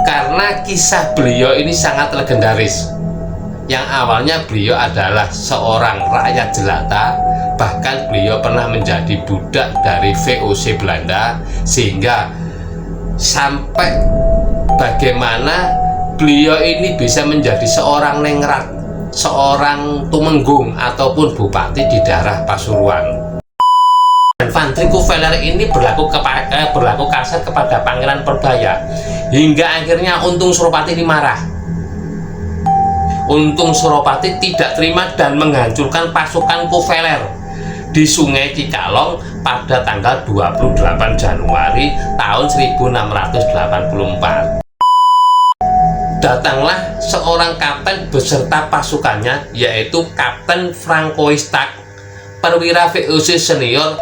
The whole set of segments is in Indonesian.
karena kisah beliau ini sangat legendaris. Yang awalnya beliau adalah seorang rakyat jelata, bahkan beliau pernah menjadi budak dari VOC Belanda, sehingga sampai bagaimana beliau ini bisa menjadi seorang ningrat, seorang tumenggung ataupun bupati di daerah Pasuruan. Dan Van Tricouveler ini berlaku kasar kepada Pangeran Purbaya, hingga akhirnya Untung Suropati ini marah. Untung Suropati tidak terima dan menghancurkan pasukan Couveler di Sungai Cikalong pada tanggal 28 Januari tahun 1684. Datanglah seorang kapten beserta pasukannya, yaitu Kapten Francois Tak, perwira VOC senior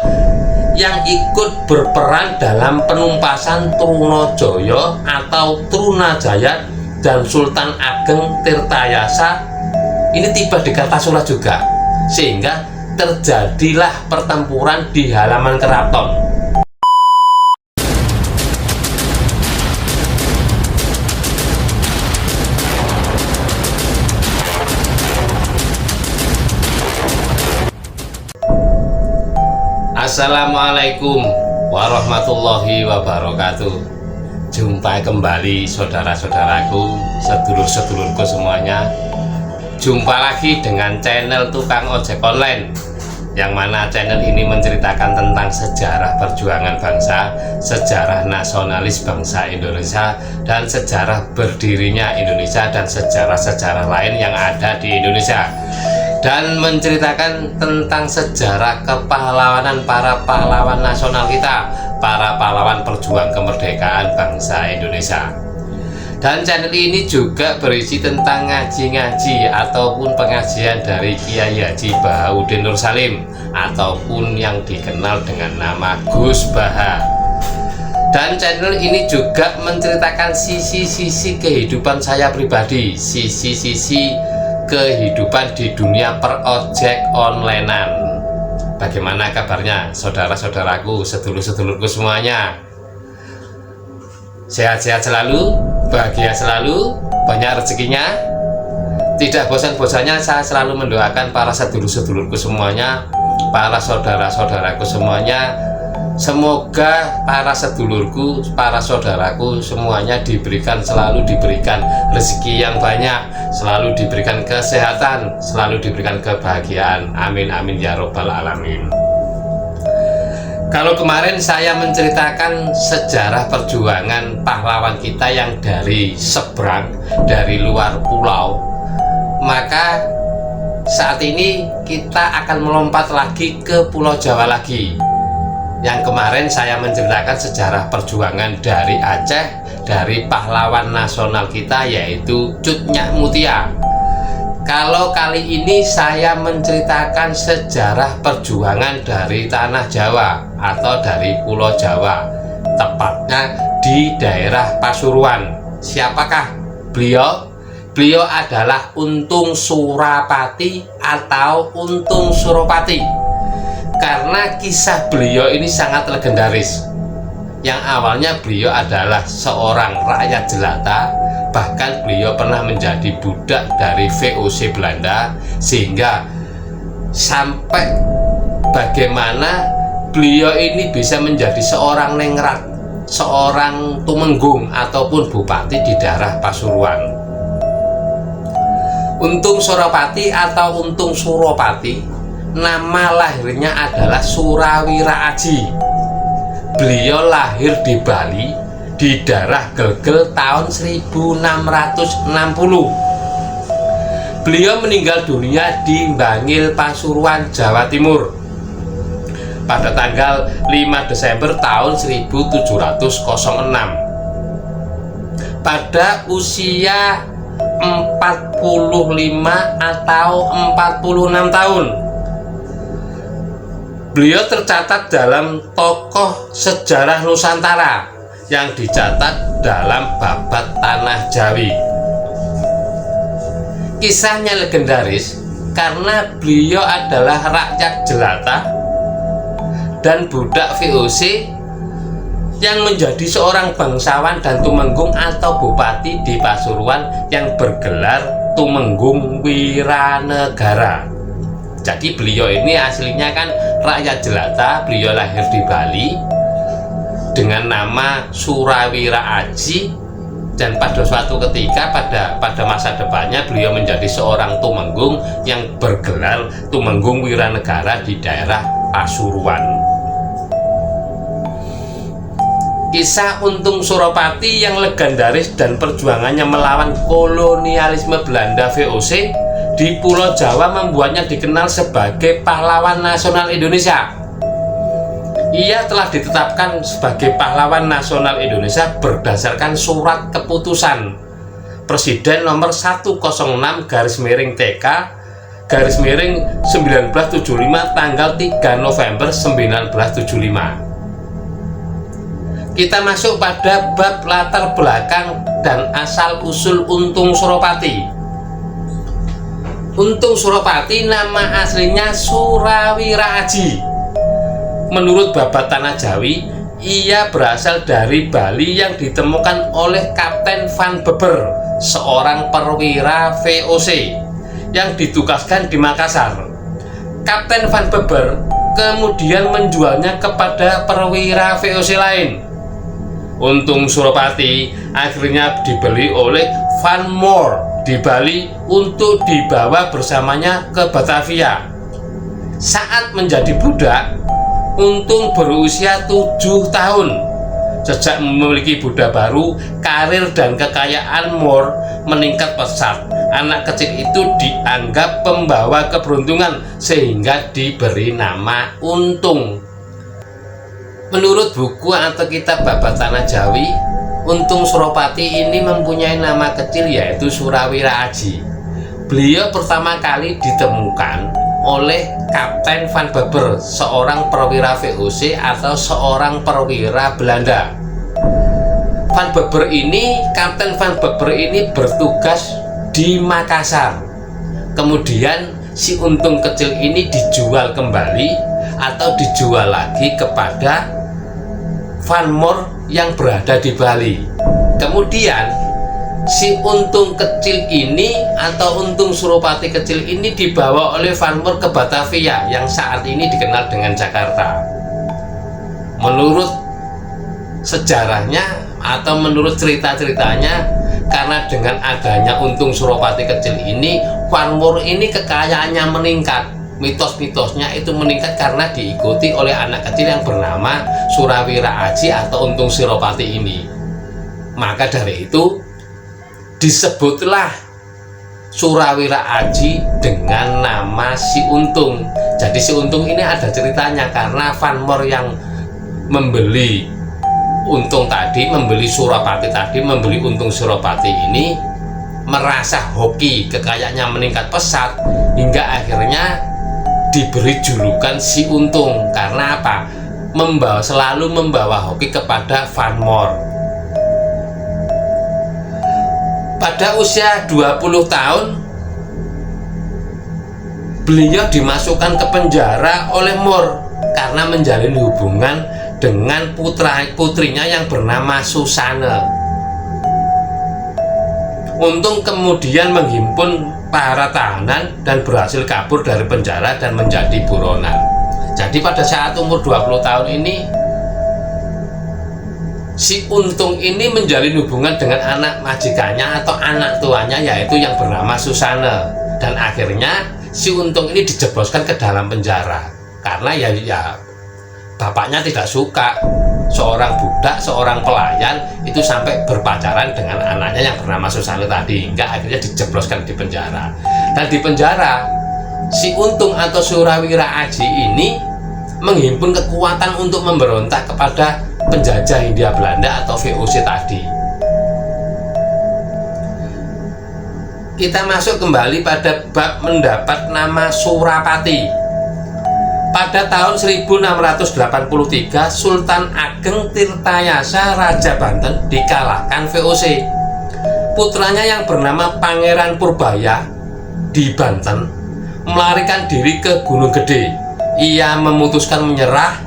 yang ikut berperan dalam penumpasan Trunojoyo atau Trunajaya dan Sultan Ageng Tirtayasa ini tiba di Kartasura juga, sehingga terjadilah pertempuran di halaman keraton. Assalamualaikum warahmatullahi wabarakatuh. Jumpa kembali saudara-saudaraku, sedulur-sedulurku semuanya. Jumpa lagi dengan channel Tukang Ojek Online, yang mana channel ini menceritakan tentang sejarah perjuangan bangsa, sejarah nasionalis bangsa Indonesia, dan sejarah berdirinya Indonesia, dan sejarah-sejarah lain yang ada di Indonesia, dan menceritakan tentang sejarah kepahlawanan para pahlawan nasional kita, para pahlawan perjuang kemerdekaan bangsa Indonesia. Dan channel ini juga berisi tentang ngaji-ngaji ataupun pengajian dari Kiai Haji Bahaudin Nur Salim, ataupun yang dikenal dengan nama Gus Baha. Dan channel ini juga menceritakan sisi-sisi kehidupan saya pribadi, sisi-sisi kehidupan di dunia perojek onlinean. Bagaimana kabarnya saudara-saudaraku, sedulur-sedulurku semuanya? Sehat-sehat selalu, bahagia selalu, banyak rezekinya. Tidak bosan-bosannya saya selalu mendoakan para sedulur-sedulurku semuanya, para saudara-saudaraku semuanya. Semoga para sedulurku, para saudaraku semuanya selalu diberikan rezeki yang banyak, selalu diberikan kesehatan, selalu diberikan kebahagiaan. Amin amin ya robbal alamin. Kalau kemarin saya menceritakan sejarah perjuangan pahlawan kita yang dari seberang, dari luar pulau, maka saat ini kita akan melompat lagi ke Pulau Jawa lagi. Yang kemarin saya menceritakan sejarah perjuangan dari Aceh, dari pahlawan nasional kita yaitu Cut Nyak Mutia. Kalau kali ini saya menceritakan sejarah perjuangan dari tanah Jawa atau dari Pulau Jawa, tepatnya di daerah Pasuruan. Siapakah beliau? Beliau adalah Untung Surapati atau Untung Suropati. Karena kisah beliau ini sangat legendaris. Yang awalnya beliau adalah seorang rakyat jelata, bahkan beliau pernah menjadi budak dari VOC Belanda, sehingga sampai bagaimana beliau ini bisa menjadi seorang ningrat, seorang tumenggung ataupun bupati di daerah Pasuruan. Untung Suropati atau Untung Suropati, nama lahirnya adalah Surawira Aji. Beliau lahir di Bali di daerah Gelgel tahun 1660. Beliau meninggal dunia di Bangil, Pasuruan, Jawa Timur pada tanggal 5 Desember tahun 1706 pada usia 45 atau 46 tahun. Beliau tercatat dalam tokoh sejarah Nusantara yang dicatat dalam Babat Tanah Jawi. Kisahnya legendaris karena beliau adalah rakyat jelata dan budak VOC yang menjadi seorang bangsawan dan tumenggung atau bupati di Pasuruan yang bergelar Tumenggung Wiranegara. Jadi beliau ini aslinya kan rakyat jelata, beliau lahir di Bali dengan nama Surawira Aji, dan pada suatu ketika pada masa depannya beliau menjadi seorang tumenggung yang bergelar Tumenggung Wiranegara di daerah Pasuruan. Kisah Untung Suropati yang legendaris dan perjuangannya melawan kolonialisme Belanda VOC di Pulau Jawa membuatnya dikenal sebagai pahlawan nasional Indonesia. Ia telah ditetapkan sebagai pahlawan nasional Indonesia berdasarkan surat keputusan Presiden nomor 106/TK/1975 tanggal 3 November 1975. Kita masuk pada bab latar belakang dan asal-usul Untung Suropati. Untung Suropati nama aslinya Surawira Aji. Menurut Babat Tanah Jawi, ia berasal dari Bali yang ditemukan oleh Kapten Van Beber, seorang perwira VOC yang ditugaskan di Makassar. Kapten Van Beber kemudian menjualnya kepada perwira VOC lain. Untung Suropati akhirnya dibeli oleh Van Moor di Bali untuk dibawa bersamanya ke Batavia. Saat menjadi budak, Untung berusia 7 tahun. Sejak memiliki budak baru, karir dan kekayaan Moor meningkat pesat. Anak kecil itu dianggap pembawa keberuntungan sehingga diberi nama Untung. Menurut buku atau kitab Babat Tanah Jawi, Untung Suropati ini mempunyai nama kecil yaitu Surawira Aji. Beliau pertama kali ditemukan oleh Kapten Van Beber, seorang perwira VOC atau seorang perwira Belanda. Kapten Van Beber ini bertugas di Makassar. Kemudian si Untung kecil ini dijual kembali atau dijual lagi kepada Van Moor yang berada di Bali. Kemudian si Untung kecil ini atau Untung Suropati kecil ini dibawa oleh Van Moor ke Batavia yang saat ini dikenal dengan Jakarta. Menurut sejarahnya atau menurut cerita-ceritanya, karena dengan adanya Untung Suropati kecil ini, Van Moor ini kekayaannya meningkat. Mitos-mitosnya itu meningkat karena diikuti oleh anak kecil yang bernama Surawira Aji atau Untung Suropati ini. Maka dari itu disebutlah Surawira Aji dengan nama si Untung. Jadi si Untung ini ada ceritanya karena Van Moor yang membeli Untung tadi, membeli Suropati tadi, membeli Untung Suropati ini merasa hoki, kekayaannya meningkat pesat hingga akhirnya diberi julukan si Untung. Karena apa? Selalu membawa hoki kepada Van Moor. Pada usia 20 tahun beliau dimasukkan ke penjara oleh Moor karena menjalin hubungan dengan putrinya yang bernama Susana. Untung kemudian menghimpun para tahanan dan berhasil kabur dari penjara dan menjadi buronan. Jadi pada saat umur 20 tahun ini, si Untung ini menjalin hubungan dengan anak majikannya atau anak tuanya, yaitu yang bernama Susana. Dan akhirnya si Untung ini dijebloskan ke dalam penjara karena ya bapaknya tidak suka seorang budak, seorang pelayan itu sampai berpacaran dengan anaknya yang bernama Susana tadi, hingga akhirnya dijebloskan di penjara. Dan di penjara si Untung atau Surawira Aji ini menghimpun kekuatan untuk memberontak kepada penjajah Hindia Belanda atau VOC tadi. Kita masuk kembali pada bab mendapat nama Surapati. Pada tahun 1683, Sultan Ageng Tirtayasa Raja Banten dikalahkan VOC. Putranya yang bernama Pangeran Purbaya di Banten melarikan diri ke Gunung Gede. Ia memutuskan menyerah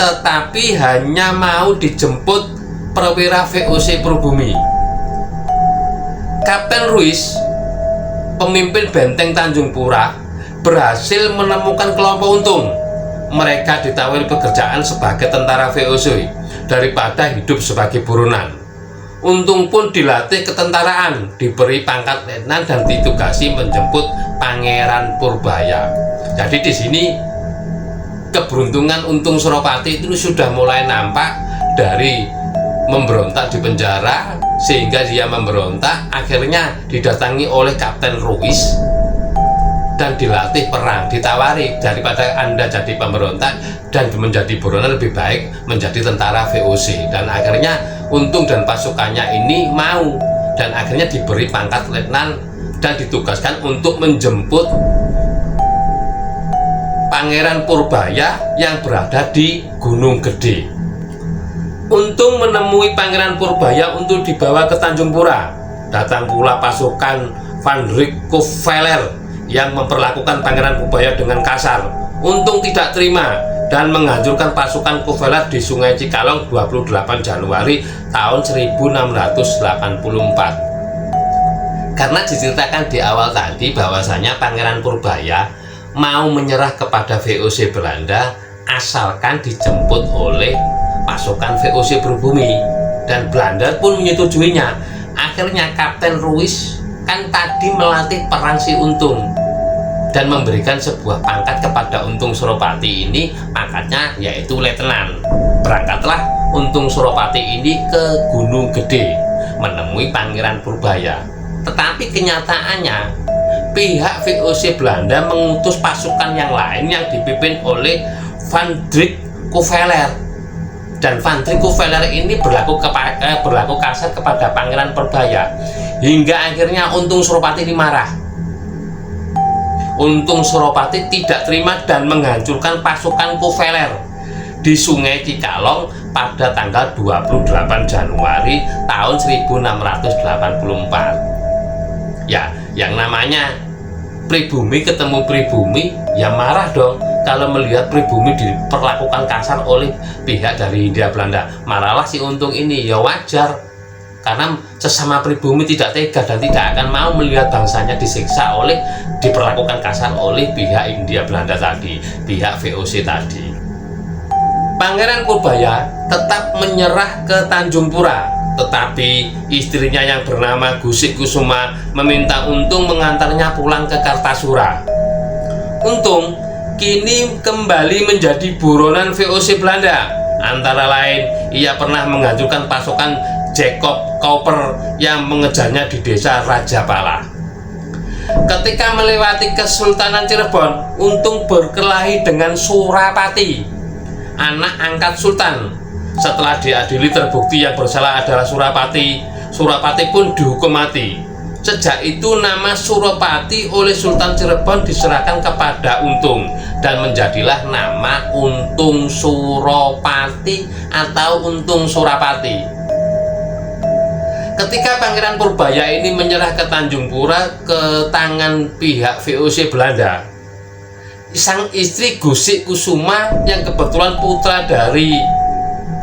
tetapi hanya mau dijemput perwira VOC Prubumi. Kapten Ruiz, pemimpin benteng Tanjung Pura, berhasil menemukan kelompok Untung. Mereka ditawari pekerjaan sebagai tentara VOC daripada hidup sebagai buronan. Untung pun dilatih ketentaraan, diberi pangkat letnan dan ditugasi menjemput Pangeran Purbaya. Jadi di sini keberuntungan Untung Suropati itu sudah mulai nampak dari memberontak di penjara, sehingga dia memberontak akhirnya didatangi oleh Kapten Ruiz dan dilatih perang, ditawari daripada Anda jadi pemberontak dan menjadi buronan lebih baik menjadi tentara VOC. Dan akhirnya Untung dan pasukannya ini mau, dan akhirnya diberi pangkat letnan dan ditugaskan untuk menjemput Pangeran Purbaya yang berada di Gunung Gede. Untung menemui Pangeran Purbaya untuk dibawa ke Tanjung Pura. Datang pula pasukan Van Rieckhoveler yang memperlakukan Pangeran Purbaya dengan kasar. Untung tidak terima dan menghancurkan pasukan Kuveler di Sungai Cikalong 28 Januari tahun 1684. Karena diceritakan di awal tadi bahwasanya Pangeran Purbaya mau menyerah kepada VOC Belanda asalkan dijemput oleh pasukan VOC Prubumi, dan Belanda pun menyetujuinya. Akhirnya Kapten Ruiz kan tadi melatih perang si Untung dan memberikan sebuah pangkat kepada Untung Suropati ini, pangkatnya yaitu letnan. Berangkatlah Untung Suropati ini ke Gunung Gede menemui Pangeran Purbaya. Tetapi kenyataannya pihak VOC Belanda mengutus pasukan yang lain yang dipimpin oleh Van Rieckhoveler. Dan Van Rieckhoveler ini berlaku kasar kepada Pangeran Purbaya, hingga akhirnya Untung Suropati ini marah. Untung Suropati tidak terima dan menghancurkan pasukan Kuveler di Sungai Cikalong pada tanggal 28 Januari tahun 1684. Ya, yang namanya pribumi ketemu pribumi, ya marah dong kalau melihat pribumi diperlakukan kasar oleh pihak dari Hindia Belanda. Marahlah si Untung ini, ya wajar, karena sesama pribumi tidak tega dan tidak akan mau melihat bangsanya disiksa diperlakukan kasar oleh pihak Hindia Belanda tadi, pihak VOC tadi. Pangeran Purbaya tetap menyerah ke Tanjung Pura, tetapi istrinya yang bernama Gusik Kusuma meminta Untung mengantarnya pulang ke Kartasura. Untung kini kembali menjadi buronan VOC Belanda. Antara lain, ia pernah menghancurkan pasukan Jacob Cooper yang mengejarnya di desa Rajapala. Ketika melewati Kesultanan Cirebon, Untung berkelahi dengan Surapati, anak angkat Sultan. Setelah diadili terbukti yang bersalah adalah Surapati, Surapati pun dihukum mati. Sejak itu nama Suropati oleh Sultan Cirebon diserahkan kepada Untung dan menjadilah nama Untung Suropati atau Untung Surapati. Ketika Pangeran Purbaya ini menyerah ke Tanjung Pura ke tangan pihak VOC Belanda, sang istri Gusik Kusuma yang kebetulan putra dari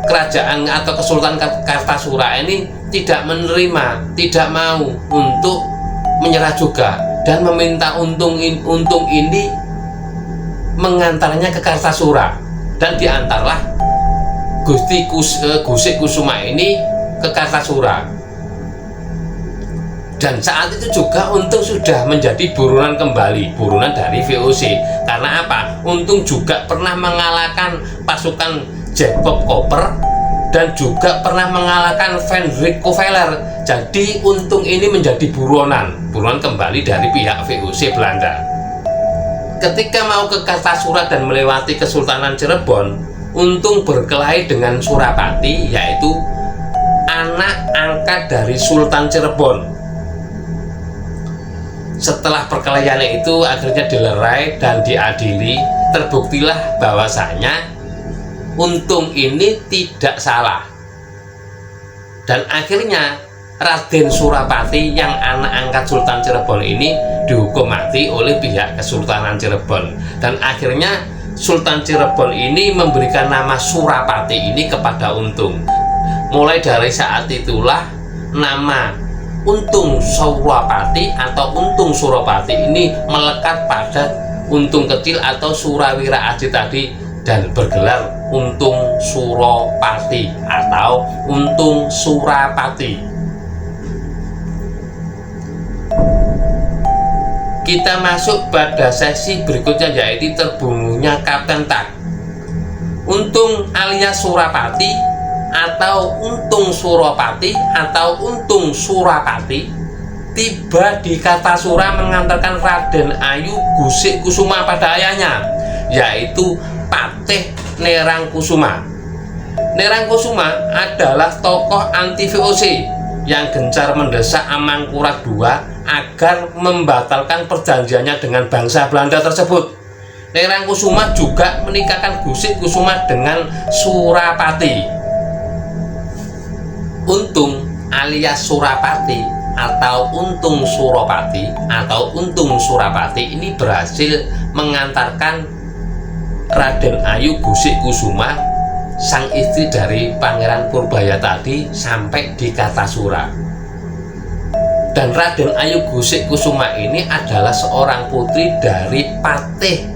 kerajaan atau Kesultanan Kartasura ini tidak menerima, tidak mau untuk menyerah juga, dan meminta Untung ini mengantarnya ke Kartasura, dan diantarlah Gusik Kusuma ini ke Kartasura. Dan saat itu juga Untung sudah menjadi buronan kembali, buronan dari VOC. Karena apa? Untung juga pernah mengalahkan pasukan Jacob Cooper dan juga pernah mengalahkan Van Rieckhoveler. Jadi Untung ini menjadi buronan kembali dari pihak VOC Belanda. Ketika mau ke Kartasura dan melewati Kesultanan Cirebon, Untung berkelahi dengan Surapati, yaitu anak angkat dari Sultan Cirebon. Setelah perkelahian itu akhirnya dilerai dan diadili, terbuktilah bahwasanya Untung ini tidak salah. Dan akhirnya Raden Surapati yang anak angkat Sultan Cirebon ini dihukum mati oleh pihak Kesultanan Cirebon. Dan akhirnya Sultan Cirebon ini memberikan nama Surapati ini kepada Untung. Mulai dari saat itulah nama Untung Surapati atau Untung Suropati ini melekat pada Untung kecil atau Surawira Aji tadi dan bergelar Untung Suropati atau Untung Surapati. Kita masuk pada sesi berikutnya, yaitu terbunuhnya Kapten Tak. Untung alias Surapati atau Untung Suropati atau Untung Surapati tiba di Kartasura mengantarkan Raden Ayu Gusik Kusuma pada ayahnya, yaitu Patih Nerang Kusuma. Nerang Kusuma adalah tokoh anti VOC yang gencar mendesak Amangkurat II agar membatalkan perjanjiannya dengan bangsa Belanda tersebut. Nerang Kusuma juga menikahkan Gusik Kusuma dengan Surapati. Untung alias Surapati atau Untung Suropati atau Untung Surapati ini berhasil mengantarkan Raden Ayu Gusik Kusuma, sang istri dari Pangeran Purbaya tadi, sampai di Kartasura. Dan Raden Ayu Gusik Kusuma ini adalah seorang putri dari Patih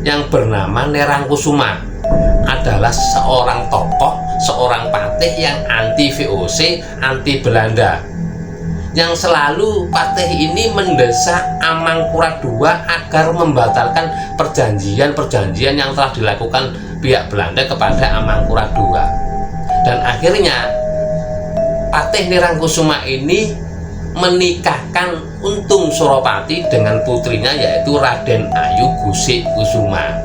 yang bernama Nerang Kusuma, adalah seorang tokoh, seorang patih yang anti VOC, anti Belanda, yang selalu Patih ini mendesak Amangkurat II agar membatalkan perjanjian-perjanjian yang telah dilakukan pihak Belanda kepada Amangkurat II. Dan akhirnya Patih Nerang Kusuma ini menikahkan Untung Suropati dengan putrinya, yaitu Raden Ayu Gusik Kusuma.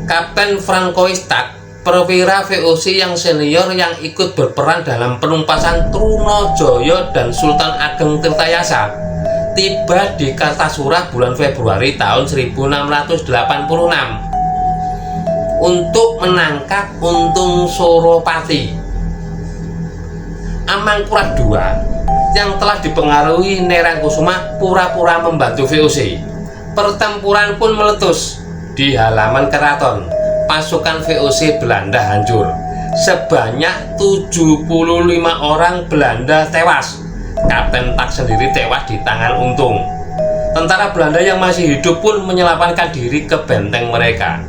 Kapten Francois Tak, perwira VOC yang senior yang ikut berperan dalam penumpasan Trunojoyo dan Sultan Ageng Tirtayasa, tiba di Kartasura bulan Februari tahun 1686 untuk menangkap Untung Suropati. Amangkurat II yang telah dipengaruhi Nerang Kusuma pura-pura membantu VOC. Pertempuran pun meletus di halaman keraton. Pasukan VOC Belanda hancur. Sebanyak 75 orang Belanda tewas. Kapten Tak sendiri tewas di tangan Untung. Tentara Belanda yang masih hidup pun menyelamatkan diri ke benteng mereka.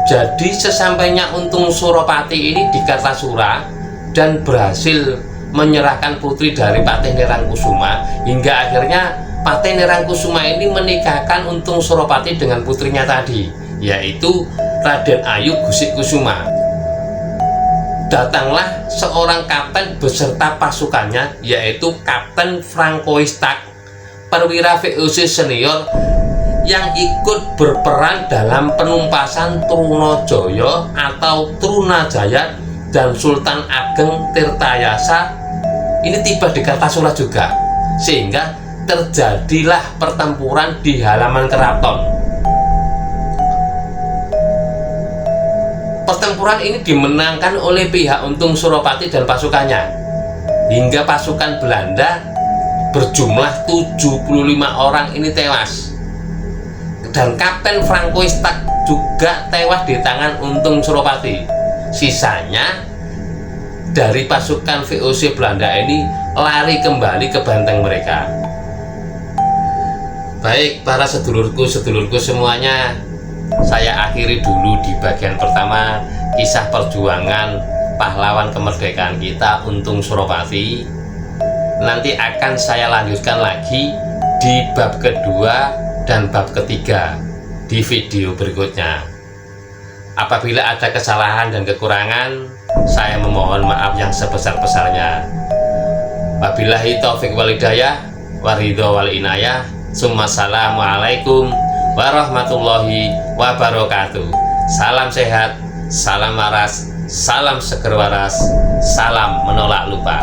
Jadi sesampainya Untung Suropati ini di Kartasura dan berhasil menyerahkan putri dari Patih Nerang Kusuma, hingga akhirnya Patih Nerang Kusuma ini menikahkan Untung Suropati dengan putrinya tadi, yaitu Raden Ayu Gusik Kusuma. Datanglah seorang kapten beserta pasukannya, yaitu Kapten Francois Tak, perwira VOC senior yang ikut berperan dalam penumpasan Trunojoyo atau Trunajaya dan Sultan Ageng Tirtayasa. Ini tiba di Kartasura juga, sehingga terjadilah pertempuran di halaman keraton. Pertempuran ini dimenangkan oleh pihak Untung Suropati dan pasukannya, hingga pasukan Belanda berjumlah 75 orang ini tewas. Dan Kapten Francois Tak juga tewas di tangan Untung Suropati. Sisanya dari pasukan VOC Belanda ini lari kembali ke benteng mereka. Baik para sedulurku semuanya, saya akhiri dulu di bagian pertama kisah perjuangan pahlawan kemerdekaan kita Untung Suropati. Nanti akan saya lanjutkan lagi di bab kedua dan bab ketiga di video berikutnya. Apabila ada kesalahan dan kekurangan, saya memohon maaf yang sebesar-besarnya. Wabillahi taufiq wal hidayah, waridho wal inayah. Assalamualaikum warahmatullahi wabarakatuh. Salam sehat, salam waras, salam seger waras, salam menolak lupa.